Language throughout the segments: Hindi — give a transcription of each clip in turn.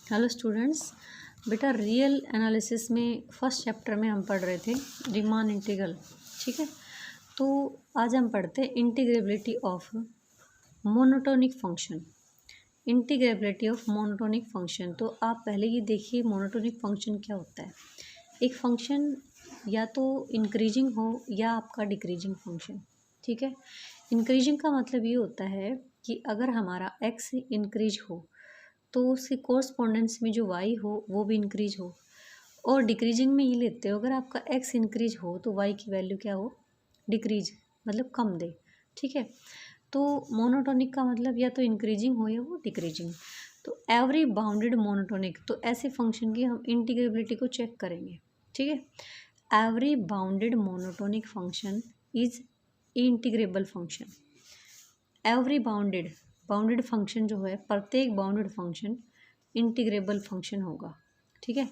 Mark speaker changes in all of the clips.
Speaker 1: हेलो स्टूडेंट्स, बेटा रियल एनालिसिस में फर्स्ट चैप्टर में हम पढ़ रहे थे रीमान इंटीग्रल। ठीक है, तो आज हम पढ़ते हैं integrability of monotonic function. Integrability of monotonic function, तो आप पहले ये देखिए मोनोटोनिक फंक्शन क्या होता है। एक फंक्शन या तो इंक्रीजिंग हो या आपका डिक्रीजिंग फंक्शन। ठीक है, इंक्रीजिंग का मतलब ये होता है कि अगर हमारा एक्स इंक्रीज हो तो उसके कोरस्पोंडेंस में जो वाई हो वो भी इंक्रीज हो, और डिक्रीजिंग में ये लेते हो अगर आपका एक्स इंक्रीज हो तो वाई की वैल्यू क्या हो, डिक्रीज, मतलब कम दे। ठीक है, तो मोनोटोनिक का मतलब या तो इंक्रीजिंग हो या वो डिक्रीजिंग। तो एवरी बाउंडेड मोनोटोनिक, तो ऐसे फंक्शन की हम इंटीग्रेबिलिटी को चेक करेंगे। ठीक है, every bounded monotonic function is integrable function. Every bounded function जो है, प्रत्येक बाउंडेड फंक्शन इंटीग्रेबल फंक्शन होगा। ठीक है,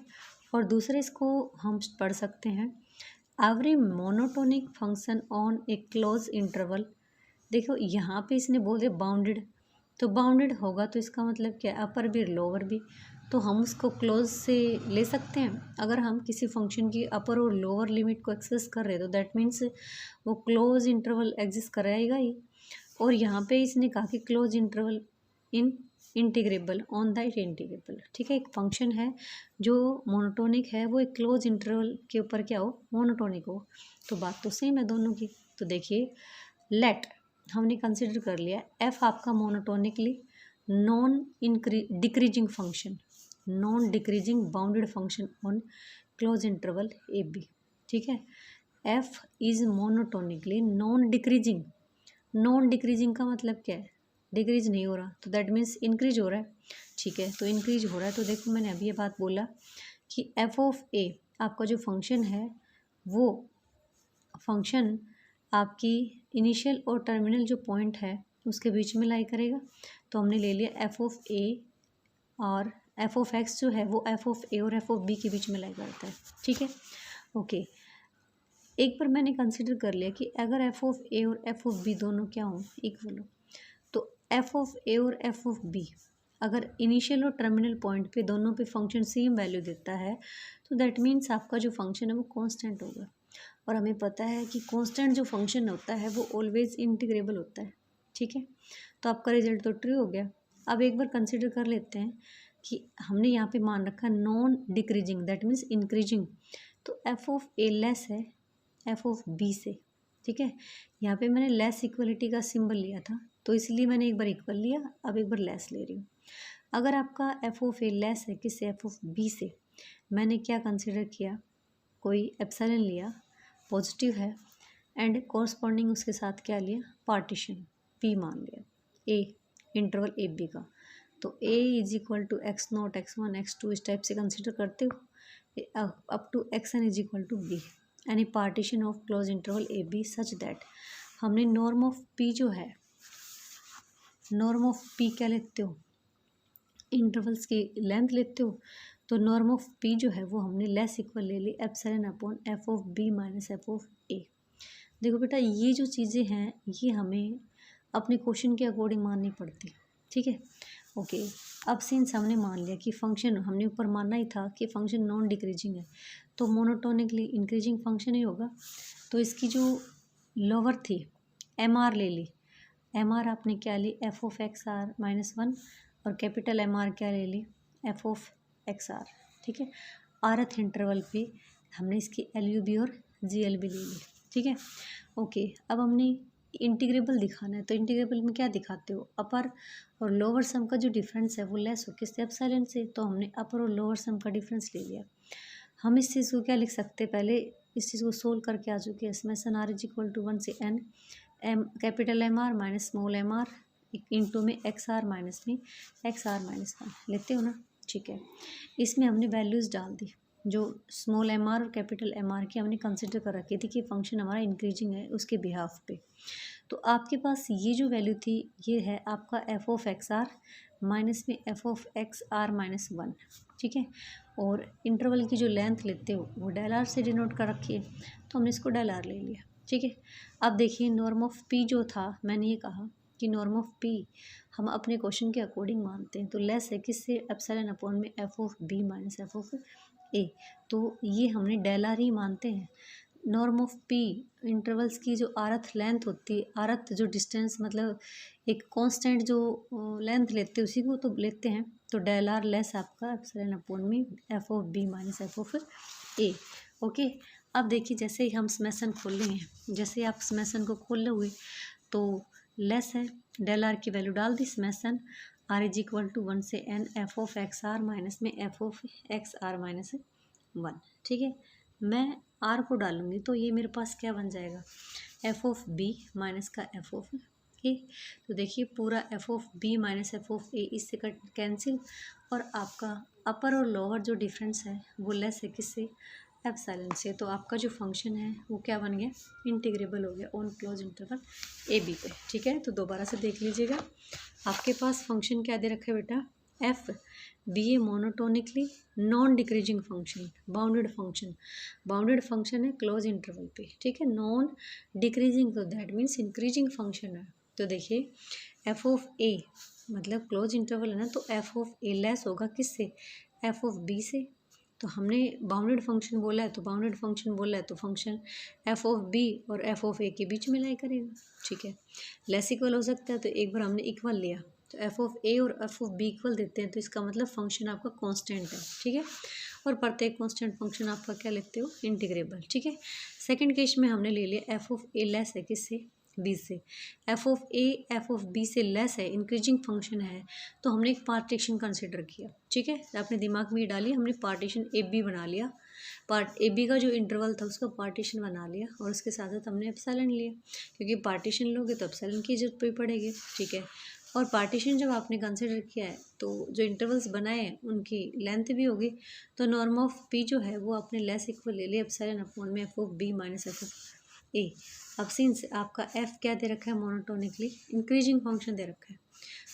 Speaker 1: और दूसरे इसको हम पढ़ सकते हैं every monotonic function on A close interval. देखो यहाँ पे इसने बोल दिया बाउंडेड, तो बाउंडेड होगा तो इसका मतलब क्या है, अपर भी लोअर भी, तो हम उसको क्लोज से ले सकते हैं। अगर हम किसी फंक्शन की अपर और लोअर लिमिट को एक्सेस कर रहे हैं तो दैट मीन्स वो क्लोज इंटरवल एग्जिस्ट कराएगा ही। और यहाँ पे इसने कहा कि close interval in integrable on that integrable. ठीक है, एक फंक्शन है जो मोनोटोनिक है वो एक क्लोज इंटरवल के ऊपर क्या हो, मोनोटोनिक हो। तो बात तो सेम है दोनों की। तो देखिए लेट हमने कंसिडर कर लिया एफ आपका monotonically non decreasing function, non decreasing bounded function on close interval A B. ठीक है, F is monotonically non decreasing. Non decreasing का मतलब क्या है, डिक्रीज नहीं हो रहा, तो दैट मीन्स इंक्रीज हो रहा है। ठीक है, तो इंक्रीज हो रहा है, तो देखो मैंने अभी ये बात बोला कि एफ ऑफ ए आपका जो फंक्शन है वो फंक्शन आपकी इनिशियल और टर्मिनल जो पॉइंट है उसके बीच में लाई करेगा। तो हमने ले लिया एफ ऑफ ए, और एफ ऑफ एक्स जो है वो एफ ऑफ ए और एफ ऑफ बी के बीच में लाई करता है। ठीक है, ओके, एक बार मैंने कंसिडर कर लिया कि अगर एफ ऑफ ए और एफ ऑफ बी दोनों क्या हों, इक्वल हो, तो एफ ऑफ ए और एफ ऑफ बी अगर इनिशियल और टर्मिनल पॉइंट पे दोनों पे फंक्शन सेम वैल्यू देता है तो दैट मीन्स आपका जो फंक्शन है वो कांस्टेंट होगा। और हमें पता है कि कांस्टेंट जो फंक्शन होता है वो ऑलवेज इंटीग्रेबल होता है। ठीक है, तो आपका रिजल्ट तो ट्रू हो गया। अब एक बार कंसिडर कर लेते हैं कि हमने यहाँ पे मान रखा non decreasing, that means increasing, तो एफ ऑफ ए लेस है एफ ऑफ बी से। ठीक है, यहाँ पे मैंने लेस इक्वलिटी का सिंबल लिया था तो इसलिए मैंने एक बार इक्वल लिया, अब एक बार लेस ले रही हूँ। अगर आपका एफ ऑफ ए लेस है किससे, एफ ऑफ बी से, मैंने क्या कंसिडर किया, कोई एप्सिलॉन लिया, पॉजिटिव है, एंड कॉरस्पॉन्डिंग उसके साथ क्या लिया, पार्टीशन पी मान लिया ए इंटरवल ए बी का। तो A is equal to X naught X one X two इस टाइप से कंसिडर करते हो up to X N is equal to B, any partition of close interval A B such that. हमने नॉर्म ऑफ पी जो है, नॉर्म ऑफ पी क्या लेते हो, इंटरवल्स की लेंथ लेते हो, तो नॉर्म ऑफ पी जो है वो हमने लेस इक्वल ले ली epsilon upon F of B minus F of A. देखो बेटा ये जो चीज़ें हैं ये हमें अपने क्वेश्चन के अकॉर्डिंग माननी पड़ती। ठीक है, ओके, अब सिंस हमने मान लिया कि फंक्शन, हमने ऊपर मानना ही था कि फंक्शन नॉन डिक्रीजिंग है तो मोनोटोनिकली इंक्रीजिंग फंक्शन ही होगा। तो इसकी जो लोअर थी एम आर ले ली, एम आर आपने क्या ली, F of X R minus one, और कैपिटल एम आर क्या ले ली, एफ ऑफ एक्स आर। ठीक है, आरथ इंटरवल पे हमने इसकी एल यू बी और जी एल बी ले ली। ठीक है, ओके, अब हमने इंटीग्रेबल दिखाना है तो इंटीग्रेबल में क्या दिखाते हो, अपर और लोअर सम का जो डिफरेंस है वो लेस हो किससे, एप्सिलॉन से, तो हमने अपर और लोअर सम का डिफरेंस ले लिया। हम इस चीज़ को क्या लिख सकते हैं, पहले इस चीज़ को सोल्व करके आ चुके हैं। इसमें sum R is equal to one से N M capital M R minus small M R into में एक्स आर माइनस में एक्स आर माइनस वन लेते हो ना। ठीक है, इसमें हमने वैल्यूज़ डाल दी जो स्मॉल एम आर और कैपिटल एम आर की हमने कंसिडर कर रखी थी कि फंक्शन हमारा इंक्रीजिंग है उसके बिहाफ पे। तो आपके पास ये जो वैल्यू थी ये है आपका F of X R minus में F of X R minus one. ठीक है, और इंटरवल की जो लेंथ लेते हो वो डेल आर से डिनोट कर रखी है तो हमने इसको डेल आर ले लिया। ठीक है, अब देखिए नॉर्म ऑफ पी जो था, मैंने ये कहा कि नॉर्म ऑफ पी हम अपने क्वेश्चन के अकॉर्डिंग मानते हैं, तो लेस है किससे, एप्सिलॉन अपॉन में F of B minus F of A. तो ये हमने डेल आर ही मानते हैं। नॉर्म ऑफ पी इंटरवल्स की जो आरथ लेंथ होती है, आरथ जो डिस्टेंस मतलब एक कांस्टेंट जो लेंथ लेते हैं उसी को तो लेते हैं। तो डेल आर लेस आपका एप्सिलॉन अपॉन में F of B minus F of A. Okay, अब देखिए जैसे ही हम समेसन खोल लेंगे, जैसे ही आप समेसन को खोल लोगे तो लेस है, डेल आर की वैल्यू डाल दी summation R is equal to 1 से n F of X R minus में F of X R minus 1। ठीक है, मैं आर को डालूंगी तो ये मेरे पास क्या बन जाएगा, एफ ऑफ बी माइनस का एफ ऑफ ए। तो देखिए पूरा F of B minus F of A इससे कट कैंसिल, और आपका अपर और लोअर जो डिफरेंस है वो लेस है किससे, एप्सिलॉन से। तो आपका जो फंक्शन है वो क्या बन गया, इंटीग्रेबल हो गया on close interval A B पे। ठीक है, तो दोबारा से देख लीजिएगा, आपके पास फंक्शन क्या दे रखा है बेटा, F B A monotonically non decreasing function, bounded function, bounded function है क्लोज इंटरवल पे। ठीक है, नॉन डिक्रीजिंग तो दैट मीन्स इंक्रीजिंग फंक्शन है। तो देखिए एफ ऑफ ए मतलब क्लोज इंटरवल है ना, तो एफ ऑफ ए लेस होगा किससे, एफ ऑफ बी से। तो हमने बाउंडेड फंक्शन बोला है, तो बाउंडेड फंक्शन बोला है तो फंक्शन एफ ऑफ बी और एफ ऑफ ए के बीच में लाई करेगा। ठीक है, लेस इक्वल हो सकता है, तो एक बार हमने इक्वल लिया तो एफ ऑफ ए और एफ ऑफ बी इक्वल देते हैं, तो इसका मतलब फंक्शन आपका कांस्टेंट है। ठीक है, और प्रत्येक कांस्टेंट फंक्शन आपका क्या लेते हो, इंटीग्रेबल। ठीक है, सेकंड केस में हमने ले लिया एफ ऑफ ए लेस है किससे, बी से, F of A F of B से लेस है, इंक्रीजिंग फंक्शन है, तो हमने एक पार्टीशन कंसिडर किया। ठीक है, अपने दिमाग में ये डालिए, हमने पार्टीशन ए बी बना लिया, पार्ट ए बी का जो इंटरवल था उसका पार्टीशन बना लिया, और उसके साथ साथ हमने एप्सिलॉन लिया, क्योंकि पार्टीशन लोगे तो एप्सिलॉन की जरूरत भी पड़ेगी। ठीक है, और पार्टीशन जब आपने कंसिडर किया है तो जो इंटरवल्स बनाए हैं उनकी लेंथ भी होगी, तो नॉर्म ऑफ पी जो है वो आपने लेस इक्वल ले लिया एप्सिलॉन अपॉन में F of B minus F of A. अब सिंस आपका एफ क्या दे रखा है, मोनोटोनिकली इंक्रीजिंग फंक्शन दे रखा है,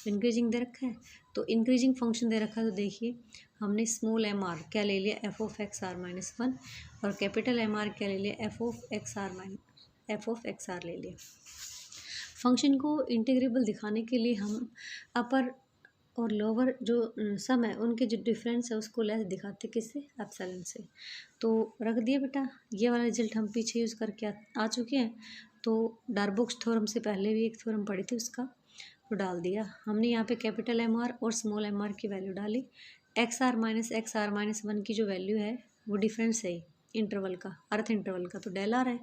Speaker 1: तो इंक्रीजिंग दे रखा है, तो इंक्रीजिंग फंक्शन दे रखा है, तो देखिए हमने स्मॉल एम आर क्या ले लिया, F of X R minus 1, और कैपिटल एम आर क्या ले लिया, F of X R minus F of X R ले लिया। फंक्शन को इंटीग्रेबल दिखाने के लिए हम अपर और लोअर जो सम है उनके जो डिफरेंस है उसको लेस दिखाते किससे, एप्सिलॉन से। तो रख दिया बेटा, ये वाला रिजल्ट हम पीछे यूज़ करके आ चुके हैं। तो डार्बोक्स थ्योरम से पहले भी एक थ्योरम पढ़ी थी उसका, तो डाल दिया हमने यहाँ पे कैपिटल एम आर और स्मॉल एम आर की वैल्यू डाली, एक्स आर माइनस 1 की जो वैल्यू है वो डिफरेंस है इंटरवल का, अर्थ इंटरवल का, तो डेल आर है,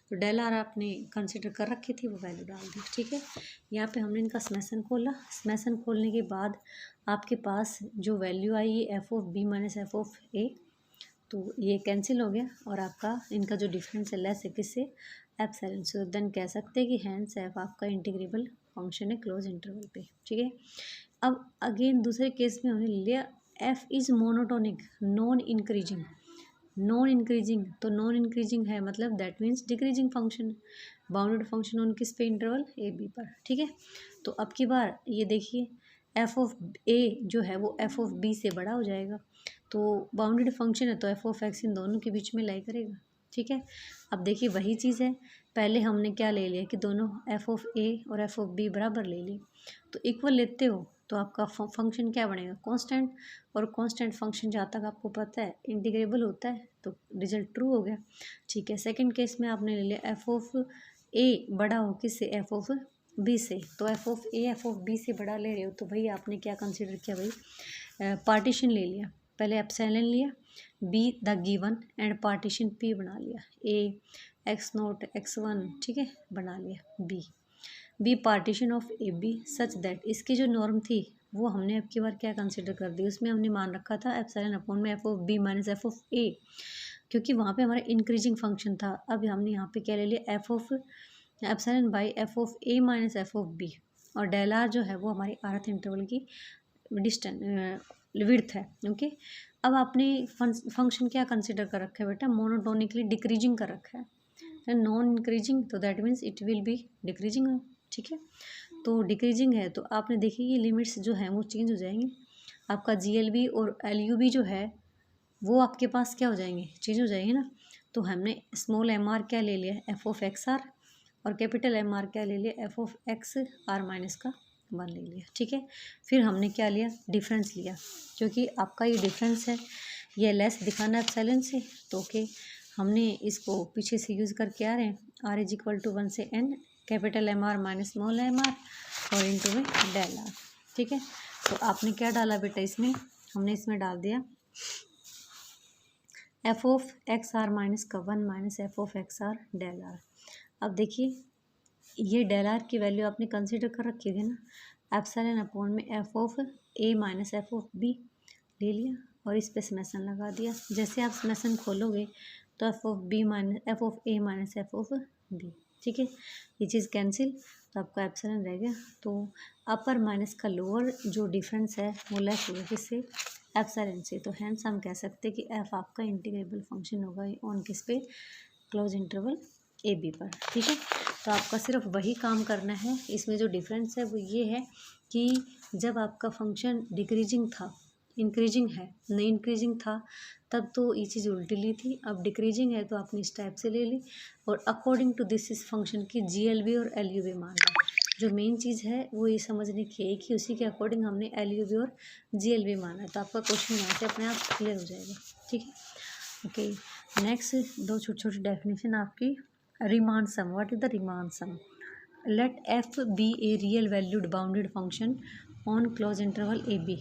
Speaker 1: तो डेल आर आपने कंसिडर कर रखी थी, वो वैल्यू डाल दी। ठीक है, यहाँ पे हमने इनका समेसन खोला, समेसन खोलने के बाद आपके पास जो वैल्यू आई ये F of B minus F of A, तो ये कैंसिल हो गया, और आपका इनका जो डिफरेंस है लेस है किससे, एप्सिलॉन से। देन कह सकते हैं कि हैंस एफ आपका इंटीग्रेबल फंक्शन है क्लोज इंटरवल पे। ठीक है, अब अगेन दूसरे केस में हमने लिया F is monotonic non increasing, non increasing, तो नॉन इंक्रीजिंग है मतलब that means decreasing function, bounded function on किस पे, इंटरवल ए बी पर। ठीक है, तो अब की बार ये देखिए एफ ऑफ ए जो है वो एफ ऑफ बी से बड़ा हो जाएगा, तो बाउंडेड फंक्शन है तो एफ ऑफ एक्स इन दोनों के बीच में लाई करेगा। ठीक है, अब देखिए वही चीज़ है, पहले हमने क्या ले लिया कि दोनों एफ ऑफ ए और एफ ऑफ बी बराबर ले लिए, तो इक्वल लेते हो तो आपका फंक्शन क्या बनेगा, कांस्टेंट, और कांस्टेंट फंक्शन जहाँ तक आपको पता है इंटीग्रेबल होता है, तो रिजल्ट ट्रू हो गया। ठीक है, सेकंड केस में आपने ले लिया एफ ऑफ ए बड़ा हो किससे, एफ ऑफ बी से, तो F of A F of B से बड़ा ले रहे हो, तो भाई आपने क्या कंसिडर किया, भाई पार्टीशन ले लिया, पहले एप्सिलॉन लिया, be the given and partition P बना लिया, ए एक्स नोट एक्स 1, ठीक है, बना लिया B partition of A B such that, इसकी जो नॉर्म थी वो हमने अब की बार क्या कंसिडर कर दी, उसमें हमने मान रखा था एप्सिलॉन अपॉन में F of B minus F of A, क्योंकि वहाँ पे हमारा इंक्रीजिंग फंक्शन था। अब हमने यहाँ पे क्या ले लिया, F of epsilon by F of A minus F of B, और डेल आर जो है वो हमारी आर्थ इंटरवल की डिस्टेंस विड्थ है। ओके, अब आपने फंक्शन क्या कंसिडर कर रखा है बेटा, मोनोटोनिकली डिक्रीजिंग कर रखा है, नॉन इंक्रीजिंग, तो that means it will be decreasing. ठीक है, तो डिक्रीजिंग है तो आपने देखी ये लिमिट्स जो हैं वो चेंज हो जाएंगी, आपका GLB और LUB जो है वो आपके पास क्या हो जाएंगे, चेंज हो जाएंगे ना। तो हमने स्मॉल एम आर क्या ले लिया, एफ ऑफ एक्स आर, और कैपिटल एम आर क्या ले लिया, F of X R minus का 1 ले लिया, ठीक है। फिर हमने क्या लिया, डिफरेंस लिया, क्योंकि आपका ये डिफरेंस है, ये लेस दिखाना एप्सिलॉन से, तो ओके हमने इसको पीछे से यूज़ करके आ रहे हैं, आर इज इक्वल टू 1 से n capital M R minus small M R और इंटू में डेल आर, ठीक है। तो आपने क्या डाला बेटा इसमें, हमने इसमें डाल दिया F of X R minus का 1 minus F of X R del R. अब देखिए ये डेल आर की वैल्यू आपने कंसिडर कर रखी थी ना, एप्सिलॉन अपॉन में F of A minus F of B ले लिया और इस पे समेसन लगा दिया। जैसे आप समेसन खोलोगे तो F of B minus F of A minus F of B, ठीक है, ये चीज़ कैंसिल, तो आपका एप्सिलॉन रह गया। तो अपर माइनस का लोअर जो डिफरेंस है वो लेस होगा किससे, एप्सिलॉन से। तो हैंस हम कह सकते हैं कि एफ आपका इंटीग्रेबल फंक्शन होगा ऑन किस पे, क्लोज इंटरवल ए बी पर, ठीक है। तो आपका सिर्फ वही काम करना है, इसमें जो डिफरेंस है वो ये है कि जब आपका फंक्शन डिक्रीजिंग था, इंक्रीजिंग है नहीं इंक्रीजिंग था तब तो ये चीज़ उल्टी ली थी, अब डिक्रीजिंग है तो आपने इस टाइप से ले ली, और अकॉर्डिंग टू दिस इस फंक्शन की GLB और LUB मान ली। जो मेन चीज़ है वो ये समझने की है कि उसी के अकॉर्डिंग हमने LUB और GLB माना है, तो आपका क्वेश्चन यहाँ से अपने आप क्लियर हो जाएगा, ठीक है। ओके, नेक्स्ट दो छोटी छोटी डेफिनेशन आपकी। Riemann sum, what is the Riemann sum, let F B a real valued bounded function on close interval A B.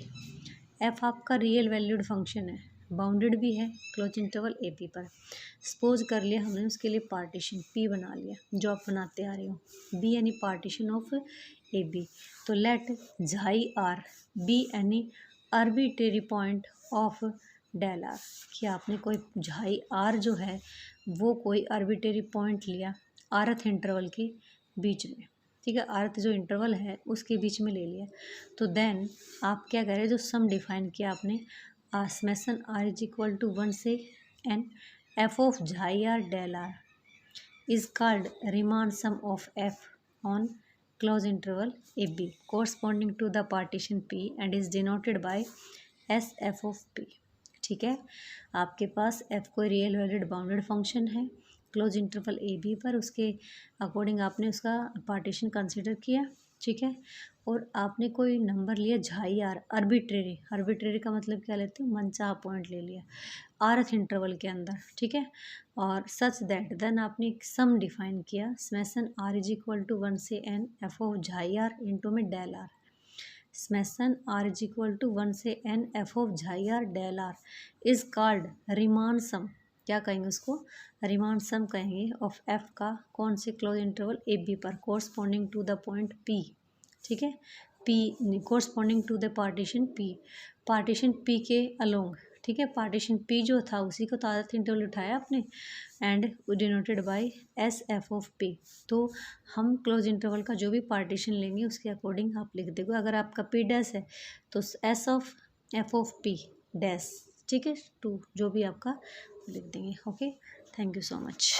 Speaker 1: F आपका रियल वैल्यूड फंक्शन है, बाउंडेड भी है क्लोज इंटरवल ए बी पर। सपोज कर लिया हमने उसके लिए पार्टीशन पी बना लिया जो आप बनाते आ रहे हो, बी यानी पार्टीशन ऑफ ए बी। तो लेट झाई आर बी यानी arbitrary point of del R, कि आपने कोई झाई आर जो है वो कोई आर्बिट्रेरी पॉइंट लिया आरथ इंटरवल के बीच में, ठीक है, अर्थ जो इंटरवल है उसके बीच में ले लिया। तो देन आप क्या करें, जो सम डिफाइन किया आपने, summation R is equal to 1 से n F of xi R del R is called Riemann sum of F on close interval A B corresponding to the partition P and is denoted by S F of P, ठीक है। आपके पास एफ कोई रियल वैल्यूड बाउंडेड फंक्शन है क्लोज इंटरवल ए बी पर, उसके अकॉर्डिंग आपने उसका पार्टीशन कंसिडर किया, ठीक है, और आपने कोई नंबर लिया झाई आर आर्बिट्रेरी, आर्बिट्रेरी का मतलब क्या लेते हैं, मनचाहा पॉइंट ले लिया आरथ इंटरवल के अंदर, ठीक है, और सच दैट देन आपने एक सम डिफाइन किया, summation R is equal to 1 से n F of xi R into में del R. Summation R is equal to 1 से n F of xi R del R is called Riemann sum, क्या कहेंगे उसको, रिमान सम कहेंगे ऑफ एफ का, कौन से क्लोज इंटरवल ए बी पर, corresponding to the point P, ठीक है, P corresponding to the partition P के अलोंग, ठीक है, पार्टीशन पी जो था उसी को तो आदत इंटरवल उठाया आपने and denoted by S F of P. तो हम क्लोज इंटरवल का जो भी पार्टीशन लेंगे उसके अकॉर्डिंग आप लिख देंगे, अगर आपका पी डैश है तो S of F of P dash, ठीक है, टू जो भी आपका लिख देंगे। Okay, thank you so much.